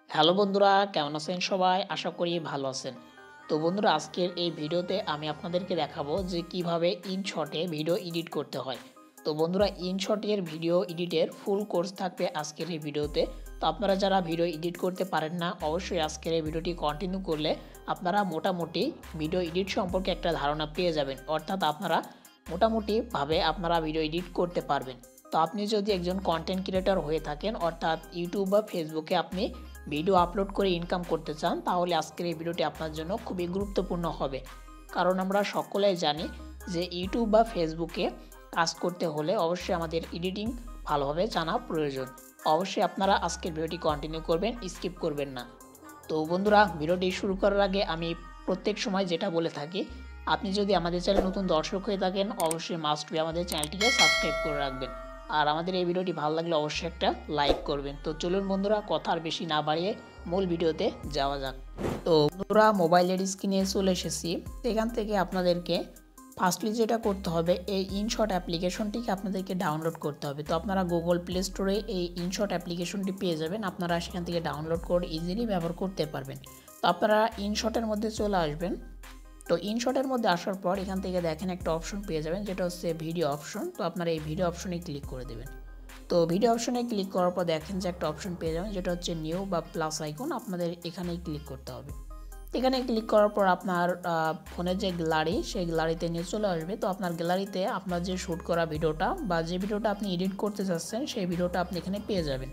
Hello বন্ধুরা, কেমন আছেন সবাই? আশা করি ভালো আছেন। তো বন্ধুরা, আজকের এই ভিডিওতে আমি আপনাদেরকে দেখাবো যে কিভাবে ইনশটে ভিডিও এডিট করতে হয়। তো বন্ধুরা, ইনশটের ভিডিও এডিটের ফুল কোর্স থাকবে আজকের এই ভিডিওতে। তো আপনারা যারা ভিডিও এডিট করতে পারেন না, অবশ্যই আজকের এই ভিডিওটি কন্টিনিউ করলে আপনারা মোটামুটি ভিডিও এডিট সম্পর্কে একটা ধারণা পেয়ে যাবেন। অর্থাৎ আপনারা মোটামুটিভাবে আপনারা ভিডিও এডিট করতে পারবেন। তো আপনি যদি একজন কন্টেন্ট ক্রিয়েটর হয়ে থাকেন, অর্থাৎ ইউটিউব বা ফেসবুকে আপনি ভিডিও আপলোড করে ইনকাম করতে চান, তাহলে আজকের এই ভিডিওটি আপনার জন্য খুবই গুরুত্বপূর্ণ হবে। কারণ আমরা সকলেই জানি যে ইউটিউব বা ফেসবুকে কাজ করতে হলে অবশ্যই আমাদের এডিটিং ভালোভাবে জানা প্রয়োজন। অবশ্যই আপনারা আজকের ভিডিওটি কন্টিনিউ করবেন, স্কিপ করবেন না। তো বন্ধুরা, ভিডিওটি শুরু করার আগে আমি প্রত্যেক সময় যেটা বলে থাকি, আপনি যদি আমাদের চ্যানেলে নতুন দর্শক হয়ে থাকেন, অবশ্যই মাস্ট বি আমাদের চ্যানেলটিকে সাবস্ক্রাইব করে রাখবেন। আর আমাদের এই ভিডিওটি ভালো লাগলে অবশ্যই একটা লাইক করবেন। তো চলুন বন্ধুরা, কথা আর বেশি না বাড়িয়ে মূল ভিডিওতে যাওয়া যাক। তো বন্ধুরা, মোবাইলের স্ক্রিনে চলে এসেছি। এখান থেকে আপনাদেরকে ফার্স্টলি যেটা করতে হবে, এই ইনশট অ্যাপ্লিকেশনটিকে আপনাদেরকে ডাউনলোড করতে হবে। তো আপনারা গুগল প্লে স্টোরে এই ইনশট অ্যাপ্লিকেশনটি পেয়ে যাবেন, আপনারা সেখান থেকে ডাউনলোড করে ইজিলি ব্যবহার করতে পারবেন। তো আপনারা ইনশটের মধ্যে চলে আসবেন। তো ইনশটের মধ্যে আসার পর এখান থেকে দেখেন একটা অপশন পেয়ে যাবেন, যেটা হচ্ছে ভিডিও অপশন। তো আপনারা এই ভিডিও অপশনে ক্লিক করে দেবেন। তো ভিডিও অপশনে ক্লিক করার পর দেখেন যে একটা অপশন পেয়ে যাবেন, যেটা হচ্ছে নিউ বা প্লাস আইকন। আপনাদের এখানেই ক্লিক করতে হবে। এখানে ক্লিক করার পর আপনার ফোনের যে গ্যালারি, সেই গ্যালারিতে নিয়ে চলে আসবে। তো আপনার গ্যালারিতে আপনার যে শ্যুট করা ভিডিওটা বা যে ভিডিওটা আপনি এডিট করতে চাচ্ছেন, সেই ভিডিওটা আপনি এখানে পেয়ে যাবেন।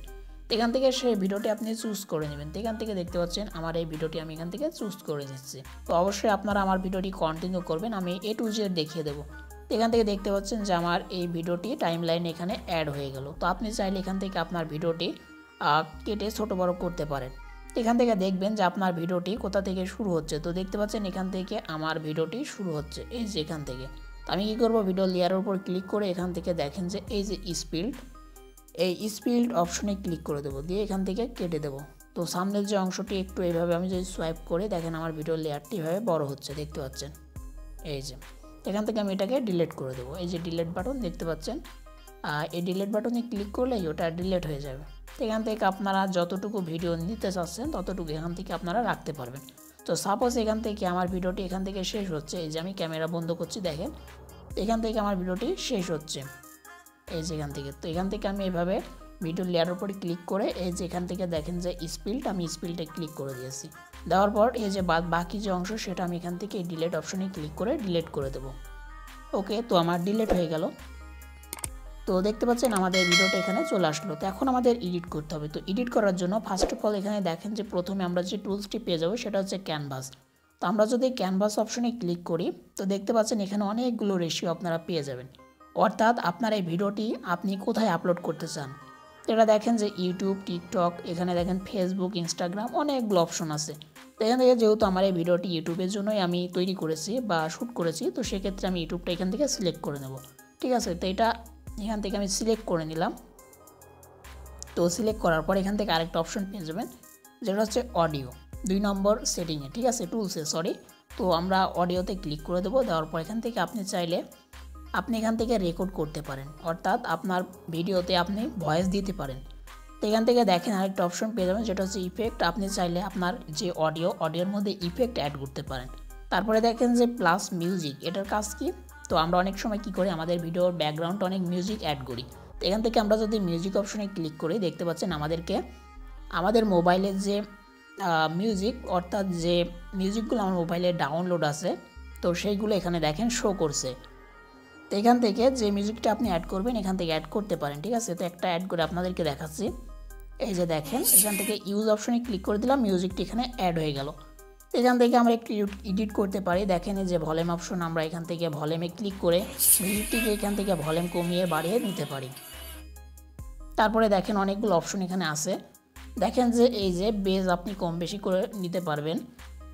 এখান থেকে সেই ভিডিওটি আপনি চুজ করে নেবেন। তো এখান থেকে দেখতে পাচ্ছেন আমার এই ভিডিওটি আমি এখান থেকে চুজ করে নিচ্ছি। তো অবশ্যই আপনারা আমার ভিডিওটি কন্টিনিউ করবেন, আমি A to Z দেখিয়ে দেবো। এখান থেকে দেখতে পাচ্ছেন যে আমার এই ভিডিওটি টাইমলাইন এখানে অ্যাড হয়ে গেল। তো আপনি চাইলে এখান থেকে আপনার ভিডিওটি কেটে ছোট বড় করতে পারেন। এখান থেকে দেখবেন যে আপনার ভিডিওটি কোথা থেকে শুরু হচ্ছে। তো দেখতে পাচ্ছেন এখান থেকে আমার ভিডিওটি শুরু হচ্ছে, এই যে এখান থেকে। তো আমি কী করবো, ভিডিও লেয়ারের উপর ক্লিক করে এখান থেকে দেখেন যে এই যে স্পিড, এই স্পিড অপশনে ক্লিক করে দেবো, দিয়ে এখান থেকে কেটে দেবো। তো সামনের যে অংশটি একটু এইভাবে আমি যদি সোয়াইপ করে দেখেন, আমার ভিডিও লেয়ারটি এভাবে বড় হচ্ছে, দেখতে পাচ্ছেন। এই যে এখান থেকে আমি এটাকে ডিলিট করে দেবো। এই যে ডিলিট বাটন দেখতে পাচ্ছেন, এই ডিলিট বাটনে ক্লিক করলেই ওটা ডিলিট হয়ে যাবে। তো এখান থেকে আপনারা যতটুকু ভিডিও নিতে চাচ্ছেন ততটুকু এখান থেকে আপনারা রাখতে পারবেন। তো সাপোজ এখান থেকে আমার ভিডিওটি এখান থেকে শেষ হচ্ছে, এই যে আমি ক্যামেরা বন্ধ করছি, দেখেন এখান থেকে আমার ভিডিওটি শেষ হচ্ছে, এই যে এখান থেকে। তো এখান থেকে আমি এভাবে ভিডিও লেয়ারের উপরে ক্লিক করে এই যে এখান থেকে দেখেন যে স্পিল্ড, আমি স্পিল্ডে ক্লিক করে দিয়েছি। দেওয়ার পর এই যে বাকি যে অংশ, সেটা আমি এখান থেকে এই ডিলিট অপশনে ক্লিক করে ডিলিট করে দেবো। ওকে, তো আমার ডিলিট হয়ে গেল। তো দেখতে পাচ্ছেন আমাদের ভিডিওটা এখানে চলে আসলো। তো এখন আমাদের এডিট করতে হবে। তো এডিট করার জন্য ফার্স্ট অফ অল এখানে দেখেন যে প্রথমে আমরা যে টুলসটি পেয়ে যাবো, সেটা হচ্ছে ক্যানভাস। তো আমরা যদি ক্যানভাস অপশনে ক্লিক করি, তো দেখতে পাচ্ছেন এখানে অনেকগুলো রেশিও আপনারা পেয়ে যাবেন। অর্থাৎ আপনার এই ভিডিওটি আপনি কোথায় আপলোড করতে চান। এটা দেখেন যে ইউটিউব, টিকটক, এখানে দেখেন ফেসবুক, ইনস্টাগ্রাম, অনেকগুলো অপশন আছে। তো এখান থেকে যেহেতু আমার এই ভিডিওটি ইউটিউবের জন্যই আমি তৈরি করেছি বা শ্যুট করেছি, তো সেক্ষেত্রে আমি ইউটিউবটা এখান থেকে সিলেক্ট করে নেব। ঠিক আছে, তো এটা এখান থেকে আমি সিলেক্ট করে নিলাম। তো সিলেক্ট করার পর এখান থেকে আরেকটা অপশন পেয়ে যাবেন, যেটা হচ্ছে অডিও, 2 নম্বর সেটিংয়ে, ঠিক আছে, টুলসে সরি। তো আমরা অডিওতে ক্লিক করে দেবো। দেওয়ার পর এখান থেকে আপনি চাইলে আপনি এখান থেকে রেকর্ড করতে পারেন, অর্থাৎ আপনার ভিডিওতে আপনি ভয়েস দিতে পারেন। তো এখান থেকে দেখেন আরেকটা অপশন পেয়ে যাবেন, যেটা হচ্ছে ইফেক্ট। আপনি চাইলে আপনার যে অডিওর মধ্যে ইফেক্ট অ্যাড করতে পারেন। তারপরে দেখেন যে প্লাস মিউজিক, এটার কাজ কি। তো আমরা অনেক সময় কি করি, আমাদের ভিডিওর ব্যাকগ্রাউন্ডে অনেক মিউজিক অ্যাড করি। তো এখান থেকে আমরা যদি মিউজিক অপশনে ক্লিক করি, দেখতে পাচ্ছেন আমাদেরকে আমাদের মোবাইলের যে মিউজিক, অর্থাৎ যে মিউজিকগুলো আমার মোবাইলে ডাউনলোড আছে, তো সেইগুলো এখানে দেখেন শো করছে। তো এখান থেকে যে মিউজিকটা আপনি অ্যাড করবেন, এখান থেকে অ্যাড করতে পারেন, ঠিক আছে। তো একটা অ্যাড করে আপনাদেরকে দেখাচ্ছি। এই যে দেখেন এখান থেকে ইউজ অপশনে ক্লিক করে দিলাম, মিউজিকটি এখানে অ্যাড হয়ে গেল। এখান থেকে আমরা একটু এডিট করতে পারি। দেখেন এই যে ভলিউম অপশন, আমরা এখান থেকে ভলিউমে ক্লিক করে মিউজিকটিকে এখান থেকে ভলিউম কমিয়ে বাড়িয়ে নিতে পারি। তারপরে দেখেন অনেকগুলো অপশন এখানে আছে। দেখেন যে এই যে বেজ আপনি কম বেশি করে নিতে পারবেন,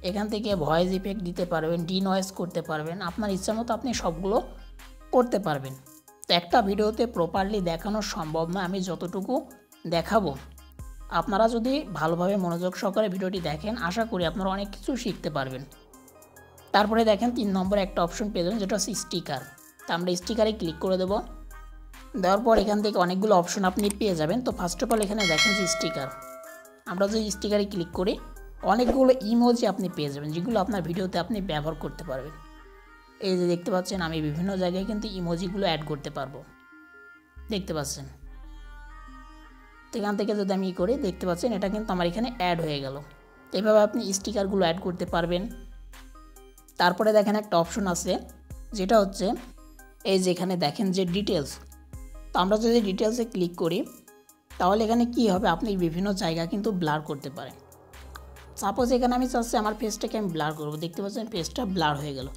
এখান থেকে ভয়েস ইফেক্ট দিতে পারবেন, ডিনয়েজ করতে পারবেন, আপনার ইচ্ছা মতো আপনি সবগুলো করতে পারবেন। তো একটা ভিডিওতে প্রপারলি দেখানো সম্ভব না, আমি যতটুকু দেখাবো, আপনারা যদি ভালোভাবে মনোযোগ সহকারে ভিডিওটি দেখেন, আশা করি আপনারা অনেক কিছু শিখতে পারবেন। তারপরে দেখেন 3 নম্বরে একটা অপশন পেয়ে যাবেন, যেটা হচ্ছে স্টিকার। তো আমরা স্টিকারে ক্লিক করে দেবো। দেওয়ার পর এখান থেকে অনেকগুলো অপশন আপনি পেয়ে যাবেন। তো ফার্স্ট অফ অল এখানে দেখেন যে স্টিকার, আমরা যদি স্টিকারে ক্লিক করি অনেকগুলো ইমোজি আপনি পেয়ে যাবেন, যেগুলো আপনার ভিডিওতে আপনি ব্যবহার করতে পারবেন। এই যে দেখতে পাচ্ছেন আমি বিভিন্ন জায়গায় কিন্তু ইমোজিগুলো অ্যাড করতে পারবো, দেখতে পাচ্ছেন। এখান থেকে যদি আমি করি দেখতে পাচ্ছেন এটা কিন্তু আমার এখানে অ্যাড হয়ে গেল। এভাবে আপনি স্টিকারগুলো অ্যাড করতে পারবেন। তারপরে দেখেন একটা অপশন আছে যেটা হচ্ছে এই যে এখানে দেখেন যে ডিটেলস। তো আমরা যদি ডিটেলসে ক্লিক করি তাহলে এখানে কি হবে, আপনি বিভিন্ন জায়গা কিন্তু ব্লার করতে পারেন। সাপোজ এখানে আমি চাচ্ছি আমার ফেসটাকে আমি ব্লার করবো, দেখতে পাচ্ছেন ফেসটা ব্লার হয়ে গেল।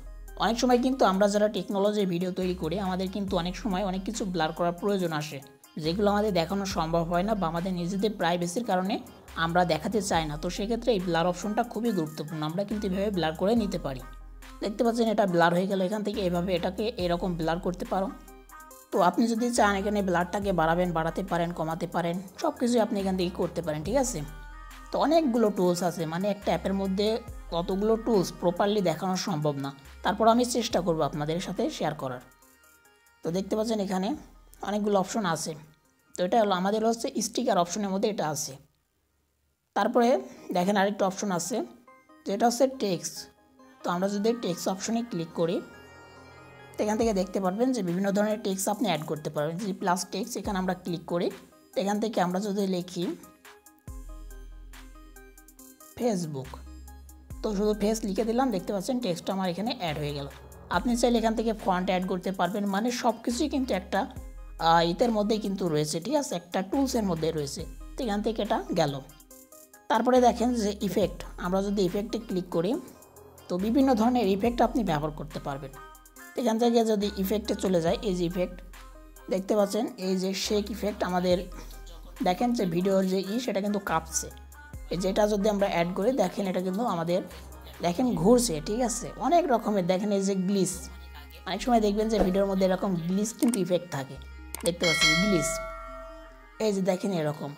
অনেক সময় কিন্তু আমরা যারা টেকনোলজি ভিডিও তৈরি করি আমাদের কিন্তু অনেক সময় অনেক কিছু ব্লার করার প্রয়োজন আসে, যেগুলো আমাদের দেখানো সম্ভব হয় না বা আমাদের নিজেদের প্রাইভেসির কারণে আমরা দেখাতে চাই না। তো সেক্ষেত্রে এই ব্লার অপশনটা খুবই গুরুত্বপূর্ণ, আমরা কিন্তু এভাবে ব্লার করে নিতে পারি। দেখতে পাচ্ছেন এটা ব্লার হয়ে গেল, এখান থেকে এভাবে এটাকে এরকম ব্লার করতে পারো। তো আপনি যদি চান এখানে ব্লারটাকে বাড়াতে পারেন, কমাতে পারেন, সব কিছুই আপনি এখান থেকে করতে পারেন, ঠিক আছে। তো অনেকগুলো টুলস আছে, মানে একটা অ্যাপের মধ্যে কতগুলো টুলস প্রপারলি দেখানো সম্ভব না, তারপর আমি চেষ্টা করব আপনাদের সাথে শেয়ার করার। তো দেখতে পাচ্ছেন এখানে অনেকগুলো অপশন আছে। তো এটা হলো আমাদের হচ্ছে স্টিকার অপশনের মধ্যে এটা আছে। তারপরে দেখেন আরেকটা অপশন আছে যেটা হচ্ছে টেক্সট। তো আমরা যদি টেক্সট অপশনে ক্লিক করি এখান থেকে দেখতে পারবেন যে বিভিন্ন ধরনের টেক্সট আপনি অ্যাড করতে পারবেন। যে প্লাস টেক্সট এখানে আমরা ক্লিক করি, এখান থেকে আমরা যদি লিখি ফেসবুক, তো শুধু ফেস লিখে দিলাম, দেখতে পাচ্ছেন টেক্সটটা আমার এখানে অ্যাড হয়ে গেল। আপনি চাইলে এখান থেকে ফন্ট অ্যাড করতে পারবেন, মানে সব কিছুই কিন্তু একটা ইতের মধ্যেই কিন্তু রয়েছে, ঠিক আছে, একটা টুলসের মধ্যে রয়েছে। তো এখান থেকে এটা গেল। তারপরে দেখেন যে ইফেক্ট, আমরা যদি ইফেক্টে ক্লিক করি তো বিভিন্ন ধরনের ইফেক্ট আপনি ব্যবহার করতে পারবেন। এখান থেকে যদি ইফেক্টে চলে যায়, এই যে ইফেক্ট দেখতে পাচ্ছেন, এই যে শেক ইফেক্ট, আমাদের দেখেন যে ভিডিওর যে সেটা কিন্তু কাঁপছে। এই যেটা যদি আমরা অ্যাড করি দেখেন এটা কিন্তু আমাদের দেখেন ঘুরছে, ঠিক আছে। অনেক রকমের দেখেন এই যে গ্লিস, অনেক সময় দেখবেন যে ভিডিওর মধ্যে এরকম গ্লিস কিন্তু ইফেক্ট থাকে, দেখতে পাচ্ছেন গ্লিস। এই যে দেখেন এরকম,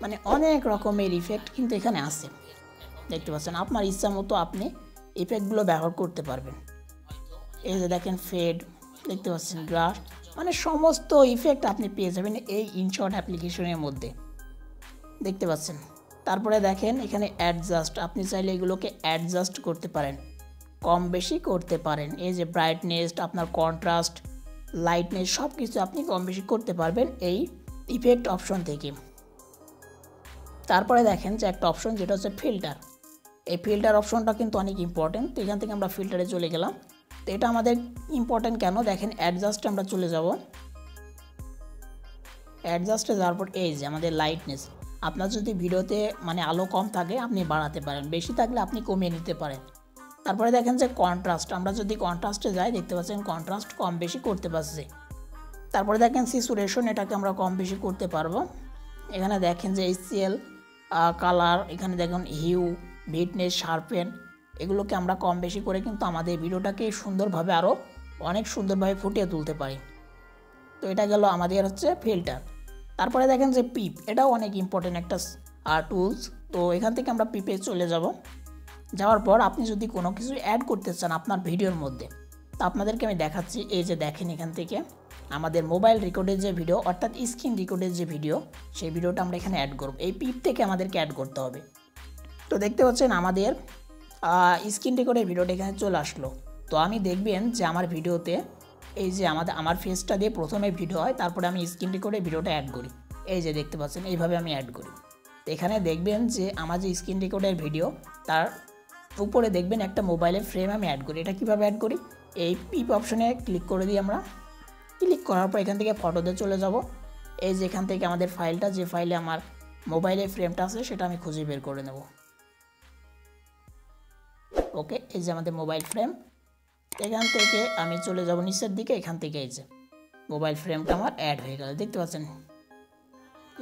মানে অনেক রকমের ইফেক্ট কিন্তু এখানে আছে, দেখতে পাচ্ছেন। আপনার ইচ্ছা মতো আপনি ইফেক্টগুলো ব্যবহার করতে পারবেন। এই যে দেখেন ফেড, দেখতে পাচ্ছেন গ্রাস, মানে সমস্ত ইফেক্ট আপনি পেয়ে যাবেন এই ইনশট অ্যাপ্লিকেশনের মধ্যে, দেখতে পাচ্ছেন। তারপরে দেখেন এখানে অ্যাডজাস্ট, আপনি চাইলে এগুলোকে অ্যাডজাস্ট করতে পারেন, কম বেশি করতে পারেন। এই যে ব্রাইটনেস, আপনার কন্ট্রাস্ট, লাইটনেস, সব কিছু আপনি কম বেশি করতে পারবেন এই ইফেক্ট অপশন থেকে। তারপরে দেখেন যে একটা অপশন যেটা হচ্ছে ফিল্টার। এই ফিল্টার অপশনটা কিন্তু অনেক ইম্পর্টেন্ট। তো এখান থেকে আমরা ফিল্টারে চলে গেলাম। তো এটা আমাদের ইম্পর্টেন্ট কেন, দেখেন অ্যাডজাস্টে আমরা চলে যাব। অ্যাডজাস্টে যাওয়ার পর এই যে আমাদের লাইটনেস, আপনার যদি ভিডিওতে মানে আলো কম থাকে আপনি বাড়াতে পারেন, বেশি থাকলে আপনি কমিয়ে নিতে পারেন। তারপরে দেখেন যে কন্ট্রাস্ট, আমরা যদি কন্ট্রাস্টে যাই দেখতে পাচ্ছেন কন্ট্রাস্ট কম বেশি করতে পারছি। তারপরে দেখেন স্যাচুরেশন, এটাকে আমরা কম বেশি করতে পারবো। এখানে দেখেন যে HCL, কালার, এখানে দেখুন হিউ, ব্রাইটনেস, শার্পেন, এগুলোকে আমরা কম বেশি করে কিন্তু আমাদের ভিডিওটাকে সুন্দরভাবে আরও অনেক সুন্দরভাবে ফুটিয়ে তুলতে পারি। তো এটা গেল আমাদের হচ্ছে ফিল্টার। তারপরে দেখেন যে পিপ, এটাও অনেক ইম্পর্টেন্ট একটা টুলস। তো এখান থেকে আমরা পিপে চলে যাব। যাওয়ার পর আপনি যদি কোনো কিছু অ্যাড করতে চান আপনার ভিডিওর মধ্যে, তো আপনাদেরকে আমি দেখাচ্ছি। এই যে দেখেন এখান থেকে আমাদের মোবাইল রেকর্ডের যে ভিডিও, অর্থাৎ স্ক্রিন রেকর্ডের যে ভিডিও, সেই ভিডিওটা আমরা এখানে অ্যাড করব। এই পিপ থেকে আমাদেরকে অ্যাড করতে হবে। তো দেখতে পাচ্ছেন আমাদের স্ক্রিন রেকর্ডের ভিডিওটা এখানে চলে আসলো। তো আমি দেখবেন যে আমার ভিডিওতে এই যে আমার ফেসটা দিয়ে প্রথমে ভিডিও হয়, তারপরে আমি স্ক্রিন রেকর্ডে ভিডিওটা অ্যাড করি। এই যে দেখতে পাচ্ছেন এইভাবে আমি অ্যাড করি। তো এখানে দেখবেন যে আমার যে স্ক্রিন রেকর্ডের ভিডিও তার উপরে দেখবেন একটা মোবাইলের ফ্রেম আমি অ্যাড করি। এটা কীভাবে অ্যাড করি, এই পিপ অপশনে ক্লিক করে দিই আমরা। ক্লিক করার পর এখান থেকে ফটোতে চলে যাব। এই যে এখান থেকে আমাদের ফাইলটা, যে ফাইলে আমার মোবাইলের ফ্রেমটা আছে সেটা আমি খুঁজে বের করে নেব। ওকে, এই যে আমাদের মোবাইল ফ্রেম, এখান থেকে আমি চলে যাব নিচের দিকে। এখান থেকে এই যে মোবাইল ফ্রেমটা আমার অ্যাড হয়ে গেল, দেখতে পাচ্ছেন।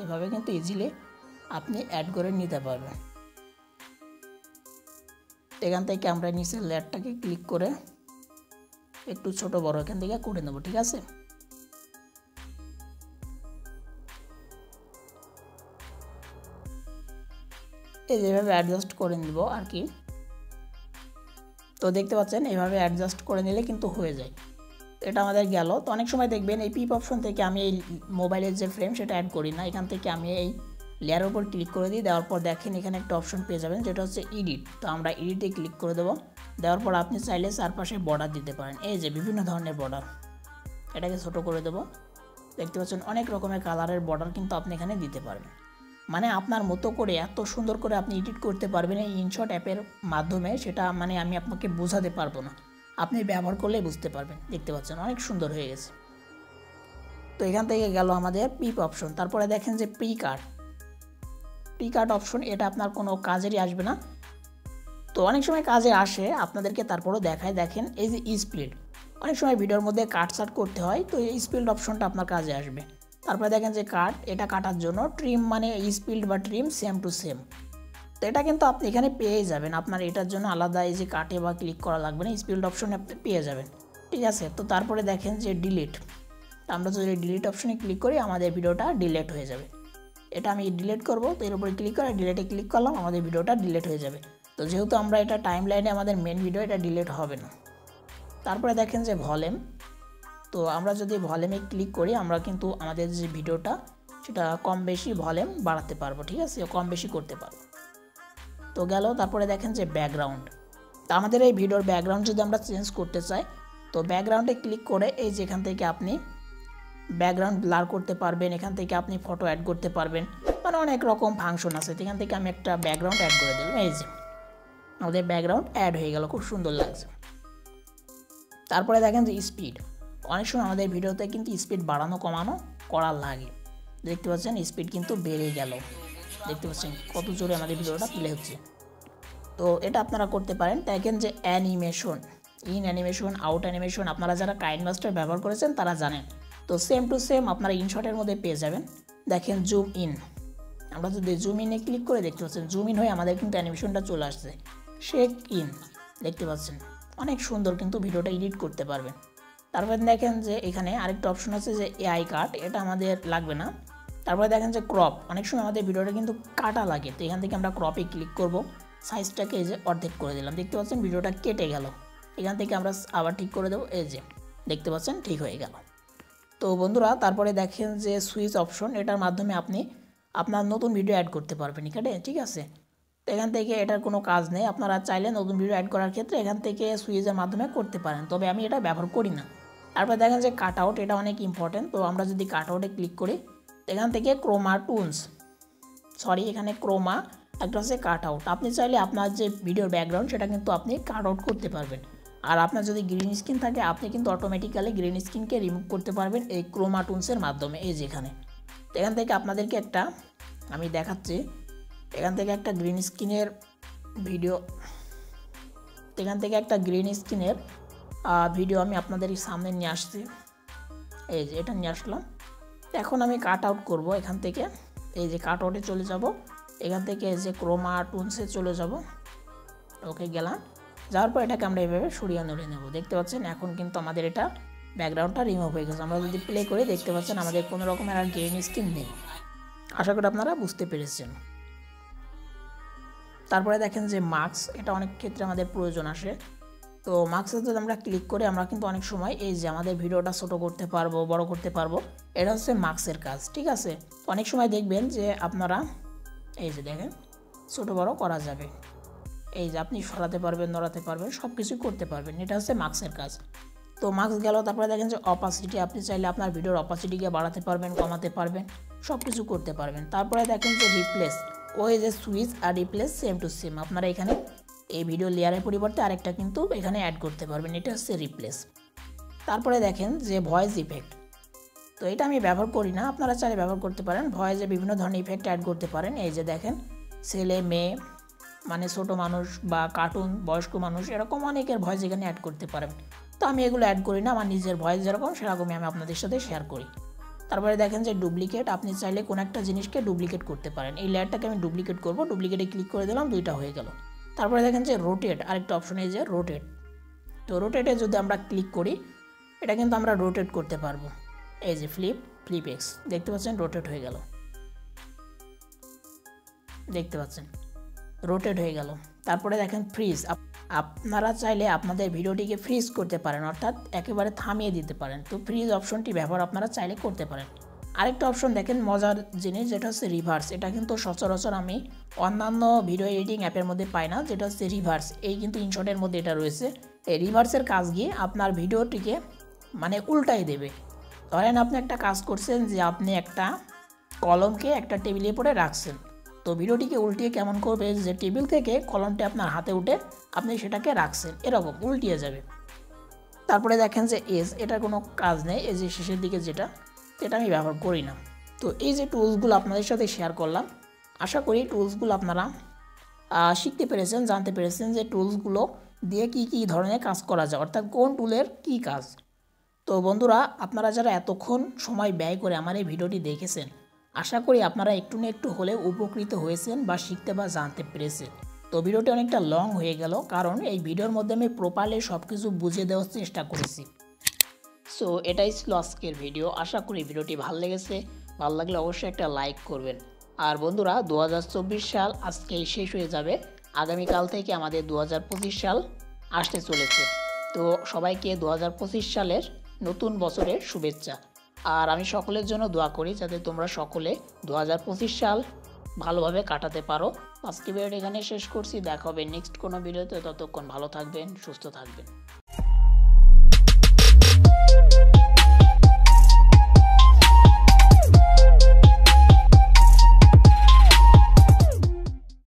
এভাবে কিন্তু ইজিলি আপনি অ্যাড করে নিতে পারবেন। এখান থেকে আমরা নিচের লেয়ারটাকে ক্লিক করে একটু ছোট বড় এখান থেকে করে নেব, ঠিক আছে। এই যেভাবে অ্যাডজাস্ট করে নিব আর কি। তো দেখতে পাচ্ছেন এইভাবে অ্যাডজাস্ট করে নিলে কিন্তু হয়ে যায়। এটা আমাদের গেল। তো অনেক সময় দেখবেন এই পিপ অপশন থেকে আমি এই মোবাইলের যে ফ্রেম সেটা অ্যাড করি না, এখান থেকে আমি এই লেয়ারের উপর ক্লিক করে দিই, দেওয়ার পর দেখেন এখানে একটা অপশন পেয়ে যাবেন যেটা হচ্ছে এডিট। তো আমরা এডিটে ক্লিক করে দেবো। দেওয়ার পর আপনি চাইলে চারপাশে বর্ডার দিতে পারেন, এই যে বিভিন্ন ধরনের বর্ডার। এটাকে ছোট করে দেবো। দেখতে পাচ্ছেন অনেক রকমের কালারের বর্ডার কিন্তু আপনি এখানে দিতে পারবেন। মানে আপনার মতো করে এত সুন্দর করে আপনি এডিট করতে পারবেন এই ইনশট অ্যাপের মাধ্যমে, সেটা মানে আমি আপনাকে বোঝাতে পারবো না, আপনি ব্যবহার করলেই বুঝতে পারবেন। দেখতে পাচ্ছেন অনেক সুন্দর হয়ে গেছে। তো এখান থেকে গেল আমাদের পিপ অপশন। তারপরে দেখেন যে প্রি কাট অপশন, এটা আপনার কোনো কাজেরই আসবে না। তো অনেক সময় কাজে আসে আপনাদেরকে, তারপরেও দেখায়। দেখেন এই যে স্প্লিট, অনেক সময় ভিডিওর মধ্যে কাট করতে হয়, তো এই স্প্লিট অপশনটা আপনার কাজে আসবে। তারপরে দেখেন যে কাট, এটা কাটার জন্য ট্রিম মানে স্প্লিট বা ট্রিম সেম টু সেম। তো এটা কিন্তু আপনি এখানে পেয়ে যাবেন, আপনার এটার জন্য আলাদা এই যে কাটে বা ক্লিক করা লাগবে না, স্প্লিট অপশনে আপনি পেয়ে যাবেন। ঠিক আছে, তো তারপরে দেখেন যে ডিলিট, আমরা যদি ডিলিট অপশনে ক্লিক করি আমাদের ভিডিওটা ডিলিট হয়ে যাবে। এটা আমি ডিলিট করব, তো এর উপরে ক্লিক করে ডিলিটে ক্লিক করলাম, আমাদের ভিডিওটা ডিলিট হয়ে যাবে। তো যেহেতু আমরা এটা টাইম লাইনে আমাদের মেন ভিডিও, এটা ডিলিট হবে না। তারপরে দেখেন যে ভলিউম, তো আমরা যদি ভলিউমে ক্লিক করি আমরা কিন্তু আমাদের যে ভিডিওটা সেটা কম বেশি ভলিউম বাড়াতে পারবো। ঠিক আছে, কম বেশি করতে পারবো। তো গেল। তারপরে দেখেন যে ব্যাকগ্রাউন্ড, তো আমাদের এই ভিডিওর ব্যাকগ্রাউন্ড যদি আমরা চেঞ্জ করতে চাই, তো ব্যাকগ্রাউন্ডে ক্লিক করে এই যে এখান থেকে আপনি ব্যাকগ্রাউন্ড ব্লার করতে পারবেন, এখান থেকে আপনি ফটো অ্যাড করতে পারবেন, মানে অনেক রকম ফাংশন আছে। এখান থেকে আমি একটা ব্যাকগ্রাউন্ড অ্যাড করে দিলাম, এই যে আমাদের ব্যাকগ্রাউন্ড অ্যাড হয়ে গেল, খুব সুন্দর লাগছে। তারপরে দেখেন যে স্পিড, অনেক সময় আমাদের ভিডিওতে কিন্তু স্পিড বাড়ানো কমানো করা লাগে। দেখতে পাচ্ছেন স্পিড কিন্তু বেড়ে গেল, দেখতে পাচ্ছেন কত জোরে আমাদের ভিডিওটা প্লে হচ্ছে। তো এটা আপনারা করতে পারেন। দেখেন যে animation, in animation, out animation, আপনারা যারা কাইনমাস্টার ব্যবহার করেছেন তারা জানেন। তো সেম টু সেম আপনারা ইনশটের মধ্যে পেয়ে যাবেন। দেখেন জুম ইন, আমরা যদি জুম ইনে ক্লিক করে দেখতে পাচ্ছেন জুম ইন হয়ে আমাদের কিন্তু অ্যানিমেশনটা চলে আসছে। শেক ইন, দেখতে পাচ্ছেন অনেক সুন্দর কিন্তু ভিডিওটা এডিট করতে পারবেন। তারপরে দেখেন যে এখানে আরেকটা অপশন আছে যে এআই কাট, এটা আমাদের লাগবে না। তারপরে দেখেন যে ক্রপ, অনেক সময় আমাদের ভিডিওটা কিন্তু কাটা লাগে, তো এখান থেকে আমরা ক্রপে ক্লিক করব, সাইজটাকে এই যে অর্ধেক করে দিলাম, দেখতে পাচ্ছেন ভিডিওটা কেটে গেল। এখান থেকে আমরা আবার ঠিক করে দেবো, এই যে দেখতে পাচ্ছেন ঠিক হয়ে গেল। তো বন্ধুরা তারপরে দেখেন যে সুইচ অপশন, এটার মাধ্যমে আপনি আপনার নতুন ভিডিও অ্যাড করতে পারবেন এখানে। ঠিক আছে, তো এখান থেকে এটার কোনো কাজ নেই, আপনারা চাইলে নতুন ভিডিও অ্যাড করার ক্ষেত্রে এখান থেকে সুইচের মাধ্যমে করতে পারেন, তবে আমি এটা ব্যবহার করি না। তারপরে দেখেন যে কাট আউট, এটা অনেক ইম্পর্টেন্ট। তো আমরা যদি কাট আউটে ক্লিক করি এখান থেকে ক্রোমা টুনস, এখানে ক্রোমা একটা হচ্ছে কাট আউট, আপনি চাইলে আপনার যে ভিডিওর ব্যাকগ্রাউন্ড সেটা কিন্তু আপনি কাট আউট করতে পারবেন। আর আপনার যদি গ্রিন স্ক্রিন থাকে আপনি কিন্তু অটোমেটিক্যালি গ্রিন স্ক্রিনকে রিমুভ করতে পারবেন এই ক্রোমা টুনসের মাধ্যমে। এই যেখানে এখান থেকে আপনাদেরকে একটা আমি দেখাচ্ছি, এখান থেকে একটা গ্রিন স্ক্রিনের ভিডিও, এখান থেকে একটা গ্রিন স্ক্রিনের ভিডিও আমি আপনাদের সামনে নিয়ে আসছি, এই যে এটা নিয়ে আসলাম। এখন আমি কাট আউট করবো এখান থেকে, এই যে কাট আউটে চলে যাব, এখান থেকে এই যে ক্রোমা টুনসে চলে যাব। ওকে গেলাম, যাওয়ার পর এটাকে আমরা এইভাবে সরিয়ে নড়িয়ে নেব। দেখতে পাচ্ছেন এখন কিন্তু আমাদের এটা ব্যাকগ্রাউন্ডটা রিমুভ হয়ে গেছে। আমরা যদি প্লে করে দেখতে পাচ্ছেন আমাদের কোনো রকমের আর গ্রিন স্ক্রিন নেই। আশা করি আপনারা বুঝতে পেরেছেন। তারপরে দেখেন যে মার্কস, এটা অনেক ক্ষেত্রে আমাদের প্রয়োজন আসে। তো মার্কসে যদি আমরা ক্লিক করে আমরা কিন্তু অনেক সময় এই যে আমাদের ভিডিওটা ছোটো করতে পারবো, বড় করতে পারবো, এটা হচ্ছে মার্কসের কাজ। ঠিক আছে, অনেক সময় দেখবেন যে আপনারা এই যে দেখেন ছোটো বড় করা যাবে, এই যে আপনি সরাতে পারবেন, নড়াতে পারবেন, সব কিছুই করতে পারবেন, এটা হচ্ছে মার্কসের কাজ। তো মার্কস গেল। তারপরে দেখেন যে অপাসিটি, আপনি চাইলে আপনার ভিডিওর অপাসিটিকে বাড়াতে পারবেন, কমাতে পারবেন, সব কিছু করতে পারবেন। তারপরে দেখেন যে রিপ্লেস, ওই যে সুইচ আর রিপ্লেস সেম টু সেম, আপনারা এখানে এই ভিডিও লেয়ারের পরিবর্তে আরেকটা কিন্তু এখানে অ্যাড করতে পারবেন, এটা হচ্ছে রিপ্লেস। তারপরে দেখেন যে ভয়েস ইফেক্ট, তো এটা আমি ব্যবহার করি না, আপনারা চাইলে ব্যবহার করতে পারেন। ভয়েসে বিভিন্ন ধরনের ইফেক্ট অ্যাড করতে পারেন, এই যে দেখেন ছেলে মেয়ে, মানে ছোটো মানুষ বা কার্টুন, বয়স্ক মানুষ, এরকম অনেকের ভয়েস এখানে অ্যাড করতে পারেন। তো আমি এগুলো অ্যাড করি না, আমার নিজের ভয়েস যেরকম সেরকমই আমি আপনাদের সাথে শেয়ার করি। তারপরে দেখেন যে ডুপ্লিকেট, আপনি চাইলে কোনো একটা জিনিসকে ডুপ্লিকেট করতে পারেন। এই লেয়ারটাকে আমি ডুপ্লিকেট করব, ডুপ্লিকেটে ক্লিক করে দিলাম, দুইটা হয়ে গেল। তারপরে দেখেন যে রোটেট, আরেকটা অপশন এই যে রোটেট, তো রোটেটে যদি আমরা ক্লিক করি এটা কিন্তু আমরা রোটেট করতে পারবো। এই যে ফ্লিপ এক্স, দেখতে পাচ্ছেন রোটেট হয়ে গেল, দেখতে পাচ্ছেন রোটেট হয়ে গেল। তারপরে দেখেন ফ্রিজ, আপনারা চাইলে আপনাদের ভিডিওটিকে ফ্রিজ করতে পারেন, অর্থাৎ একেবারে থামিয়ে দিতে পারেন। তো ফ্রিজ অপশনটি ব্যবহার আপনারা চাইলে করতে পারেন। আরেকটা অপশন দেখেন মজার জিনিস, যেটা হচ্ছে রিভার্স। এটা কিন্তু সচরাচর আমি অন্যান্য ভিডিও এডিটিং অ্যাপের মধ্যে পাই না, যেটা হচ্ছে রিভার্স। এই কিন্তু ইনশটের মধ্যে এটা রয়েছে। এই রিভার্সের কাজ গিয়ে আপনার ভিডিওটিকে মানে উল্টাই দেবে। ধরেন আপনি একটা কাজ করছেন যে আপনি একটা কলমকে একটা টেবিলের উপরে রাখছেন, তো ভিডিওটিকে উল্টিয়ে কেমন করবে যে টেবিল থেকে কলমটি আপনার হাতে উঠে আপনি সেটাকে রাখছেন, এরকম উল্টিয়ে যাবে। তারপরে দেখেন যে এজ, এটার কোনো কাজ নেই, এই যে শেষের দিকে যেটা আমি ব্যবহার করি না। তো এই যে টুলসগুলো আপনাদের সাথে শেয়ার করলাম, আশা করি টুলসগুলো আপনারা শিখতে পেরেছেন, জানতে পেরেছেন যে টুলসগুলো দিয়ে কি ধরনের কাজ করা যায়, অর্থাৎ কোন টুলের কি কাজ। তো বন্ধুরা, আপনারা যারা এতক্ষণ সময় ব্যয় করে আমার এই ভিডিওটি দেখেছেন, আশা করি আপনারা একটু না একটু হলেও উপকৃত হয়েছেন বা শিখতে বা জানতে পেরেছেন। তো ভিডিওটি অনেকটা লং হয়ে গেল, কারণ এই ভিডিওর মধ্যে আমি প্রপারলি সব কিছু বুঝিয়ে দেওয়ার চেষ্টা করেছি। সো এটাই ছিল আজকের ভিডিও। আশা করি ভিডিওটি ভালো লেগেছে। ভালো লাগলে অবশ্যই একটা লাইক করবেন। আর বন্ধুরা, 2024 সাল আজকেই শেষ হয়ে যাবে। আগামীকাল থেকে আমাদের 2025 সাল আসতে চলেছে। তো সবাইকে 2025 সালের নতুন বছরের শুভেচ্ছা। আর আমি সকলের জন্য দোয়া করি যাতে তোমরা সকলে 2025 সাল ভালোভাবে কাটাতে পারো। আজকে ভিডিওটি এখানে শেষ করছি। দেখা হবে নেক্সট কোনো ভিডিওতে। ততক্ষণ ভালো থাকবেন, সুস্থ থাকবেন।